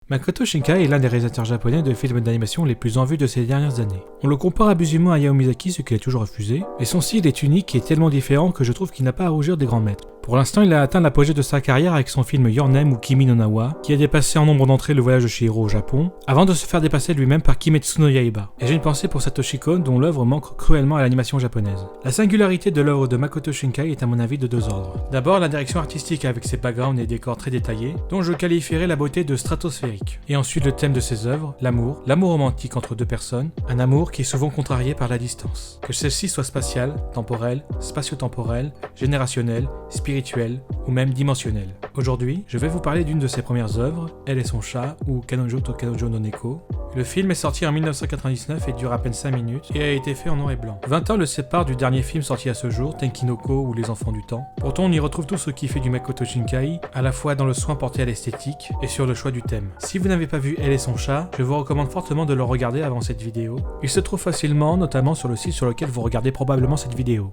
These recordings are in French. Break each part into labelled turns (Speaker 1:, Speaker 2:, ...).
Speaker 1: Makoto Shinkai est l'un des réalisateurs japonais de films d'animation les plus en vue de ces dernières années. On le compare abusivement à Hayao Miyazaki, ce qu'il a toujours refusé, et son style est unique et tellement différent que je trouve qu'il n'a pas à rougir des grands maîtres. Pour l'instant, il a atteint l'apogée de sa carrière avec son film Your Name ou Kimi no Na wa, qui a dépassé en nombre d'entrées le voyage de Chihiro au Japon, avant de se faire dépasser lui-même par Kimetsu no Yaiba. Et j'ai une pensée pour Satoshi Kon, dont l'œuvre manque cruellement à l'animation japonaise. La singularité de l'œuvre de Makoto Shinkai est à mon avis de deux ordres. D'abord, la direction artistique avec ses backgrounds et décors très détaillés, dont je qualifierais la beauté de stratosphérique. Et ensuite le thème de ses œuvres, l'amour romantique entre deux personnes, un amour qui est souvent contrarié par la distance. Que celle-ci soit spatiale, temporelle, spatio-temporelle, générationnelle, spirituelle ou même dimensionnelle. Aujourd'hui, je vais vous parler d'une de ses premières œuvres, Elle et son chat ou Kanojo to Kanojo no Neko. Le film est sorti en 1999 et dure à peine 5 minutes et a été fait en noir et blanc. 20 ans le séparent du dernier film sorti à ce jour, Tenkinoko ou Les Enfants du Temps. Pourtant on y retrouve tout ce qui fait du Makoto Shinkai, à la fois dans le soin porté à l'esthétique et sur le choix du thème. Si vous n'avez pas vu Elle et son chat, je vous recommande fortement de le regarder avant cette vidéo. Il se trouve facilement, notamment sur le site sur lequel vous regardez probablement cette vidéo.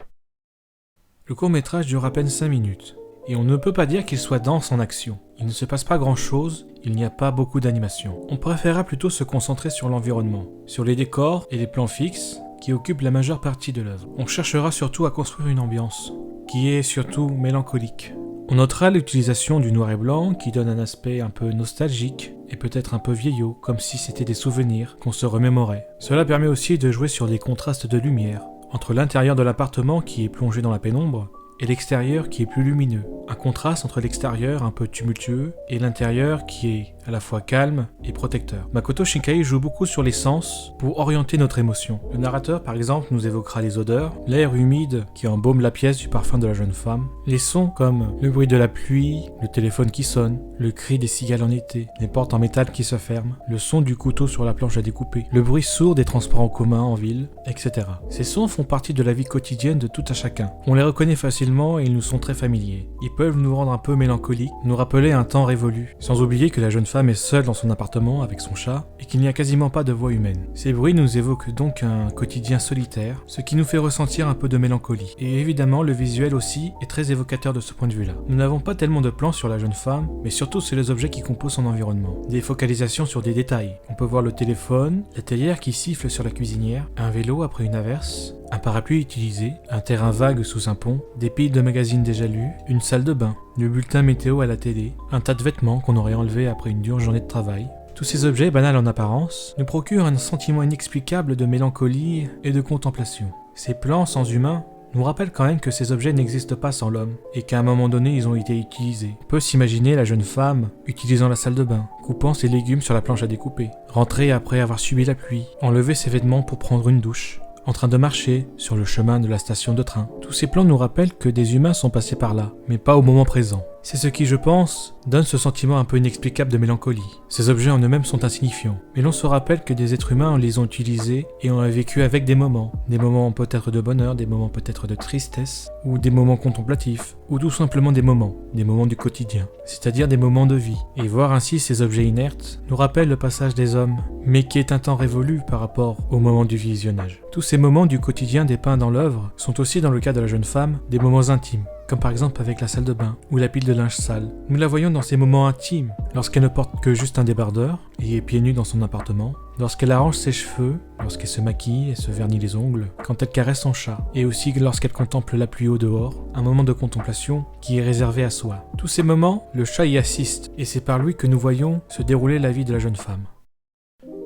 Speaker 1: Le court-métrage dure à peine 5 minutes. Et on ne peut pas dire qu'il soit dense en action. Il ne se passe pas grand chose, il n'y a pas beaucoup d'animation. On préférera plutôt se concentrer sur l'environnement, sur les décors et les plans fixes qui occupent la majeure partie de l'œuvre. On cherchera surtout à construire une ambiance, qui est surtout mélancolique. On notera l'utilisation du noir et blanc qui donne un aspect un peu nostalgique et peut-être un peu vieillot, comme si c'était des souvenirs qu'on se remémorait. Cela permet aussi de jouer sur des contrastes de lumière, entre l'intérieur de l'appartement qui est plongé dans la pénombre et l'extérieur qui est plus lumineux. Un contraste entre l'extérieur un peu tumultueux et l'intérieur qui est à la fois calme et protecteur. Makoto Shinkai joue beaucoup sur les sens pour orienter notre émotion. Le narrateur par exemple nous évoquera les odeurs, l'air humide qui embaume la pièce du parfum de la jeune femme, les sons comme le bruit de la pluie, le téléphone qui sonne, le cri des cigales en été, les portes en métal qui se ferment, le son du couteau sur la planche à découper, le bruit sourd des transports en commun en ville, etc. Ces sons font partie de la vie quotidienne de tout un chacun. On les reconnaît facilement et ils nous sont très familiers. Ils peuvent nous rendre un peu mélancoliques, nous rappeler un temps révolu, sans oublier que la jeune femme est seule dans son appartement avec son chat et qu'il n'y a quasiment pas de voix humaine. Ces bruits nous évoquent donc un quotidien solitaire, ce qui nous fait ressentir un peu de mélancolie. Et évidemment, le visuel aussi est très évocateur de ce point de vue-là. Nous n'avons pas tellement de plans sur la jeune femme, mais surtout sur les objets qui composent son environnement. Des focalisations sur des détails. On peut voir le téléphone, la théière qui siffle sur la cuisinière, un vélo après une averse, un parapluie utilisé, un terrain vague sous un pont, des piles de magazines déjà lus, une salle de bain, le bulletin météo à la télé, un tas de vêtements qu'on aurait enlevés après une dure journée de travail. Tous ces objets, banals en apparence, nous procurent un sentiment inexplicable de mélancolie et de contemplation. Ces plans sans humain nous rappellent quand même que ces objets n'existent pas sans l'homme, et qu'à un moment donné ils ont été utilisés. On peut s'imaginer la jeune femme utilisant la salle de bain, coupant ses légumes sur la planche à découper, rentrer après avoir subi la pluie, enlever ses vêtements pour prendre une douche, en train de marcher sur le chemin de la station de train. Tous ces plans nous rappellent que des humains sont passés par là, mais pas au moment présent. C'est ce qui, je pense, donne ce sentiment un peu inexplicable de mélancolie. Ces objets en eux-mêmes sont insignifiants, mais l'on se rappelle que des êtres humains les ont utilisés et ont vécu avec des moments peut-être de bonheur, des moments peut-être de tristesse, ou des moments contemplatifs, ou tout simplement des moments du quotidien, c'est-à-dire des moments de vie. Et voir ainsi ces objets inertes nous rappelle le passage des hommes, mais qui est un temps révolu par rapport au moment du visionnage. Tous ces moments du quotidien dépeints dans l'œuvre sont aussi, dans le cas de la jeune femme, des moments intimes, comme par exemple avec la salle de bain ou la pile de linge sale. Nous la voyons dans ces moments intimes, lorsqu'elle ne porte que juste un débardeur et est pieds nus dans son appartement, lorsqu'elle arrange ses cheveux, lorsqu'elle se maquille et se vernit les ongles, quand elle caresse son chat, et aussi lorsqu'elle contemple la pluie au dehors, un moment de contemplation qui est réservé à soi. Tous ces moments, le chat y assiste, et c'est par lui que nous voyons se dérouler la vie de la jeune femme.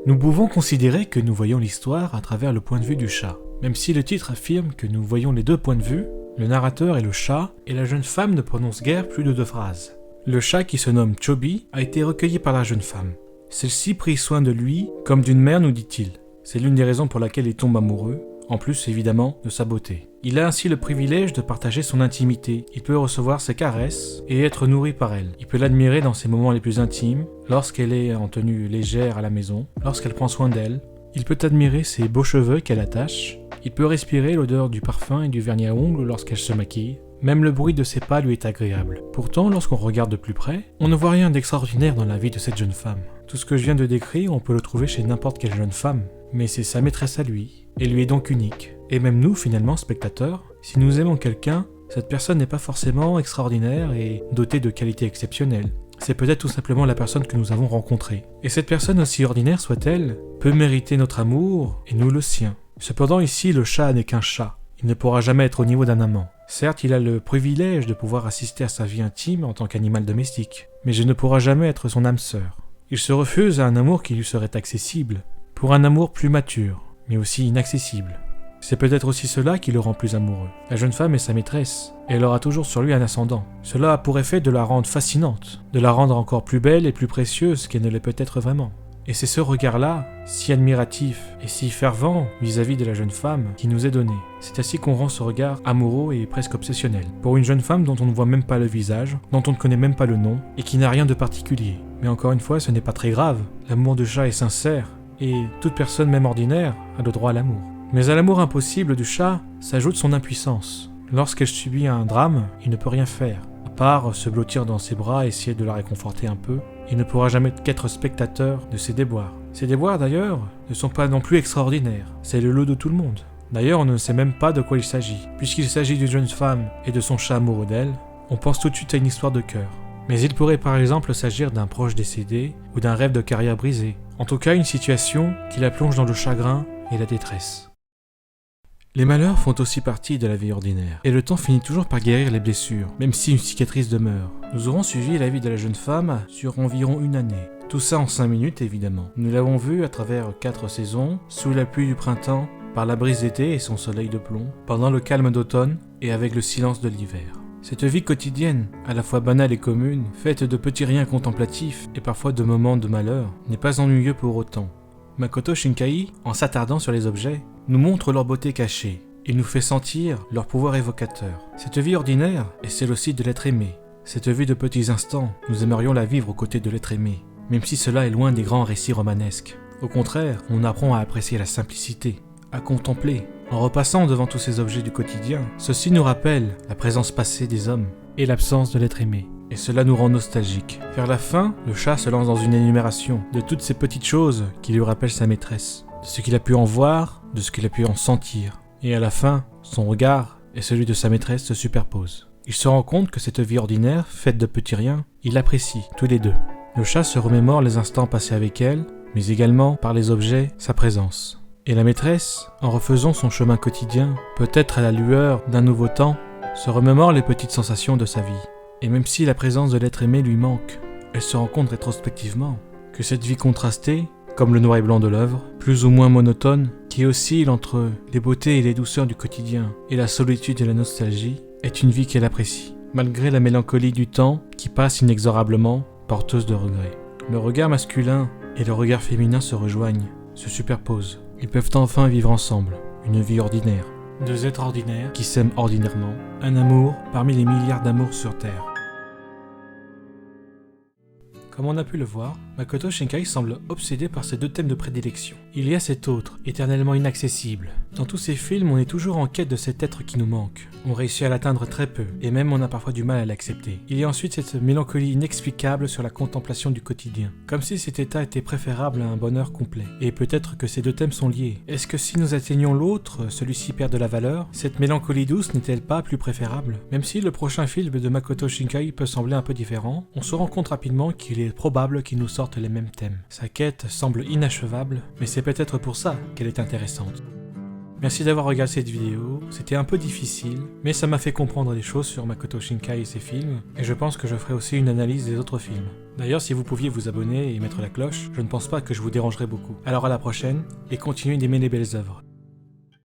Speaker 1: Nous pouvons considérer que nous voyons l'histoire à travers le point de vue du chat, même si le titre affirme que nous voyons les deux points de vue. Le narrateur est le chat, et la jeune femme ne prononce guère plus de 2 phrases. Le chat, qui se nomme Chobi, a été recueilli par la jeune femme. Celle-ci prit soin de lui comme d'une mère, nous dit-il. C'est l'une des raisons pour laquelle il tombe amoureux, en plus évidemment de sa beauté. Il a ainsi le privilège de partager son intimité. Il peut recevoir ses caresses et être nourri par elle. Il peut l'admirer dans ses moments les plus intimes, lorsqu'elle est en tenue légère à la maison, lorsqu'elle prend soin d'elle. Il peut admirer ses beaux cheveux qu'elle attache. Il peut respirer l'odeur du parfum et du vernis à ongles lorsqu'elle se maquille. Même le bruit de ses pas lui est agréable. Pourtant, lorsqu'on regarde de plus près, on ne voit rien d'extraordinaire dans la vie de cette jeune femme. Tout ce que je viens de décrire, on peut le trouver chez n'importe quelle jeune femme. Mais c'est sa maîtresse à lui, et lui est donc unique. Et même nous, finalement, spectateurs, si nous aimons quelqu'un, cette personne n'est pas forcément extraordinaire et dotée de qualités exceptionnelles. c'est peut-être tout simplement la personne que nous avons rencontrée. Et cette personne, aussi ordinaire soit-elle, peut mériter notre amour et nous le sien. Cependant ici, le chat n'est qu'un chat. Il ne pourra jamais être au niveau d'un amant. Certes, il a le privilège de pouvoir assister à sa vie intime en tant qu'animal domestique, mais je ne pourra jamais être son âme sœur. Il se refuse à un amour qui lui serait accessible, pour un amour plus mature, mais aussi inaccessible. C'est peut-être aussi cela qui le rend plus amoureux. La jeune femme est sa maîtresse, et elle aura toujours sur lui un ascendant. Cela a pour effet de la rendre fascinante, de la rendre encore plus belle et plus précieuse qu'elle ne l'est peut-être vraiment. Et c'est ce regard-là, si admiratif et si fervent vis-à-vis de la jeune femme, qui nous est donné. C'est ainsi qu'on rend ce regard amoureux et presque obsessionnel. Pour une jeune femme dont on ne voit même pas le visage, dont on ne connaît même pas le nom, et qui n'a rien de particulier. Mais encore une fois, ce n'est pas très grave. L'amour de chat est sincère, et toute personne même ordinaire a le droit à l'amour. Mais à l'amour impossible du chat s'ajoute son impuissance. Lorsqu'elle subit un drame, il ne peut rien faire. À part se blottir dans ses bras et essayer de la réconforter un peu, il ne pourra jamais qu'être spectateur de ses déboires. Ces déboires d'ailleurs ne sont pas non plus extraordinaires, c'est le lot de tout le monde. D'ailleurs on ne sait même pas de quoi il s'agit. Puisqu'il s'agit d'une jeune femme et de son chat amoureux d'elle, on pense tout de suite à une histoire de cœur. Mais il pourrait par exemple s'agir d'un proche décédé ou d'un rêve de carrière brisé. En tout cas une situation qui la plonge dans le chagrin et la détresse. Les malheurs font aussi partie de la vie ordinaire, et le temps finit toujours par guérir les blessures, même si une cicatrice demeure. Nous aurons suivi la vie de la jeune femme sur environ une année. Tout ça en 5 minutes évidemment. Nous l'avons vue à travers 4 saisons, sous la pluie du printemps, par la brise d'été et son soleil de plomb, pendant le calme d'automne et avec le silence de l'hiver. Cette vie quotidienne, à la fois banale et commune, faite de petits riens contemplatifs et parfois de moments de malheur, n'est pas ennuyeux pour autant. Makoto Shinkai, en s'attardant sur les objets, nous montre leur beauté cachée. Il nous fait sentir leur pouvoir évocateur. Cette vie ordinaire est celle aussi de l'être aimé. Cette vie de petits instants, nous aimerions la vivre aux côtés de l'être aimé, même si cela est loin des grands récits romanesques. Au contraire, on apprend à apprécier la simplicité, à contempler. En repassant devant tous ces objets du quotidien, ceci nous rappelle la présence passée des hommes et l'absence de l'être aimé. Et cela nous rend nostalgiques. Vers la fin, le chat se lance dans une énumération de toutes ces petites choses qui lui rappellent sa maîtresse, de ce qu'il a pu en voir, de ce qu'il a pu en sentir. Et à la fin, son regard et celui de sa maîtresse se superposent. Il se rend compte que cette vie ordinaire, faite de petits riens, il l'apprécie, tous les deux. Le chat se remémore les instants passés avec elle, mais également, par les objets, sa présence. Et la maîtresse, en refaisant son chemin quotidien, peut-être à la lueur d'un nouveau temps, se remémore les petites sensations de sa vie. Et même si la présence de l'être aimé lui manque, elle se rend compte rétrospectivement que cette vie contrastée, comme le noir et blanc de l'œuvre, plus ou moins monotone, qui oscille entre les beautés et les douceurs du quotidien et la solitude et la nostalgie, est une vie qu'elle apprécie, malgré la mélancolie du temps qui passe inexorablement, porteuse de regrets. Le regard masculin et le regard féminin se rejoignent, se superposent. Ils peuvent enfin vivre ensemble, une vie ordinaire. Deux êtres ordinaires qui s'aiment ordinairement, un amour parmi les milliards d'amours sur Terre. Comme on a pu le voir, Makoto Shinkai semble obsédé par ces deux thèmes de prédilection. Il y a cet autre, éternellement inaccessible. Dans tous ces films, on est toujours en quête de cet être qui nous manque. On réussit à l'atteindre très peu, et même on a parfois du mal à l'accepter. Il y a ensuite cette mélancolie inexplicable sur la contemplation du quotidien, comme si cet état était préférable à un bonheur complet. Et peut-être que ces deux thèmes sont liés. Est-ce que si nous atteignons l'autre, celui-ci perd de la valeur? Cette mélancolie douce n'est-elle pas plus préférable? Même si le prochain film de Makoto Shinkai peut sembler un peu différent, on se rend compte rapidement qu'il est probable qu'il nous sorte les mêmes thèmes. Sa quête semble inachevable, mais c'est peut-être pour ça qu'elle est intéressante. Merci d'avoir regardé cette vidéo, c'était un peu difficile, mais ça m'a fait comprendre des choses sur Makoto Shinkai et ses films, et je pense que je ferai aussi une analyse des autres films. D'ailleurs, si vous pouviez vous abonner et mettre la cloche, je ne pense pas que je vous dérangerai beaucoup. Alors à la prochaine, et continuez d'aimer les belles œuvres.